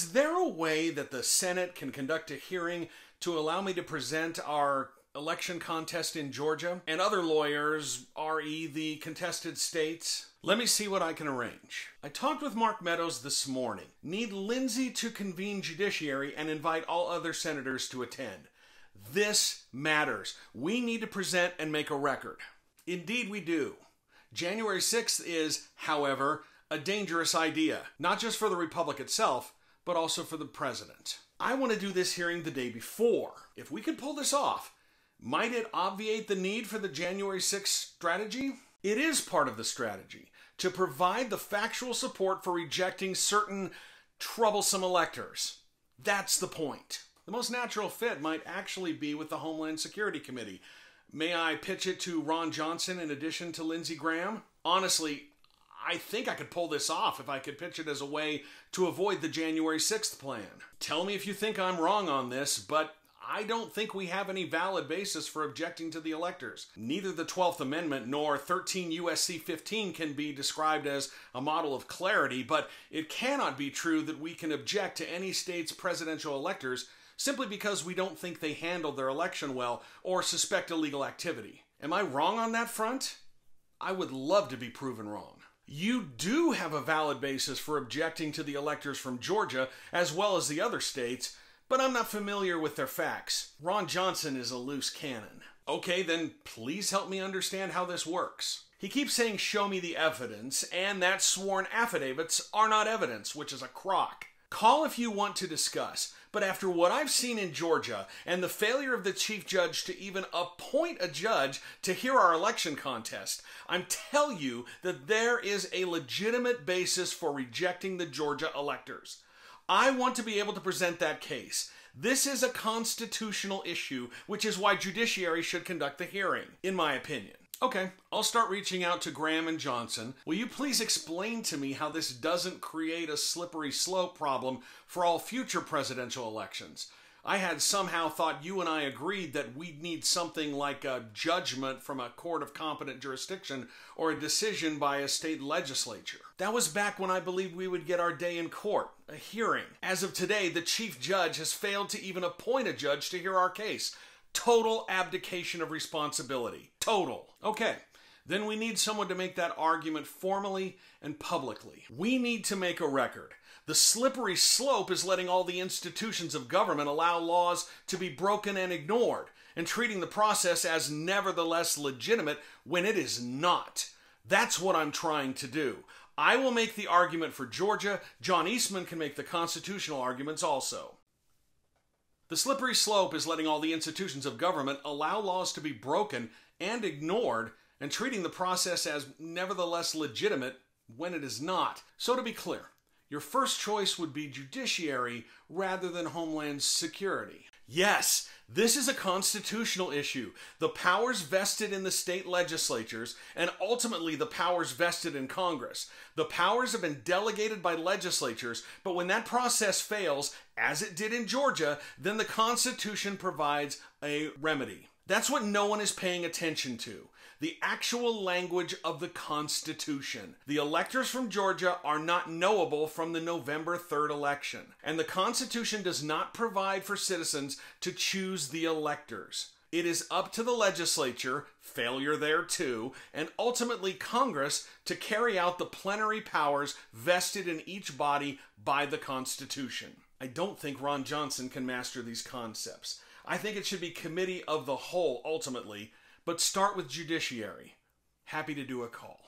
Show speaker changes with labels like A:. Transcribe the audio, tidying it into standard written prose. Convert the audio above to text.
A: Is there a way that the Senate can conduct a hearing to allow me to present our election contest in Georgia and other lawyers, re the contested states? Let me see what I can arrange. I talked with Mark Meadows this morning. Need Lindsay to convene judiciary and invite all other senators to attend. This matters. We need to present and make a record. Indeed we do. January 6th is, however, a dangerous idea, not just for the Republic itself, but also for the president. I want to do this hearing the day before. If we could pull this off, might it obviate the need for the January 6th strategy? It is part of the strategy to provide the factual support for rejecting certain troublesome electors. That's the point. The most natural fit might actually be with the Homeland Security Committee. May I pitch it to Ron Johnson in addition to Lindsey Graham? Honestly, I think I could pull this off if I could pitch it as a way to avoid the January 6th plan. Tell me if you think I'm wrong on this, but I don't think we have any valid basis for objecting to the electors. Neither the 12th Amendment nor 13 U.S.C. 15 can be described as a model of clarity, but it cannot be true that we can object to any state's presidential electors simply because we don't think they handled their election well or suspect illegal activity. Am I wrong on that front? I would love to be proven wrong. You do have a valid basis for objecting to the electors from Georgia as well as the other states, but I'm not familiar with their facts. Ron Johnson is a loose cannon. Okay, then please help me understand how this works. He keeps saying, show me the evidence, and that sworn affidavits are not evidence, which is a crock. Call if you want to discuss, but after what I've seen in Georgia and the failure of the chief judge to even appoint a judge to hear our election contest, I'm telling you that there is a legitimate basis for rejecting the Georgia electors. I want to be able to present that case. This is a constitutional issue, which is why judiciary should conduct the hearing, in my opinion. Okay, I'll start reaching out to Graham and Johnson. Will you please explain to me how this doesn't create a slippery slope problem for all future presidential elections? I had somehow thought you and I agreed that we'd need something like a judgment from a court of competent jurisdiction or a decision by a state legislature. That was back when I believed we would get our day in court, a hearing. As of today, the chief judge has failed to even appoint a judge to hear our case. Total abdication of responsibility. Total. Okay, then we need someone to make that argument formally and publicly. We need to make a record. The slippery slope is letting all the institutions of government allow laws to be broken and ignored, and treating the process as nevertheless legitimate when it is not. That's what I'm trying to do. I will make the argument for Georgia. John Eastman can make the constitutional arguments also. The slippery slope is letting all the institutions of government allow laws to be broken and ignored, and treating the process as nevertheless legitimate when it is not. So to be clear, your first choice would be judiciary rather than Homeland Security. Yes, this is a constitutional issue. The powers vested in the state legislatures and ultimately the powers vested in Congress. The powers have been delegated by legislatures, but when that process fails, as it did in Georgia, then the Constitution provides a remedy. That's what no one is paying attention to. The actual language of the Constitution. The electors from Georgia are not knowable from the November 3rd election, and the Constitution does not provide for citizens to choose the electors. It is up to the legislature, failure there too, and ultimately Congress to carry out the plenary powers vested in each body by the Constitution. I don't think Ron Johnson can master these concepts. I think it should be committee of the whole ultimately, but start with judiciary. Happy to do a call.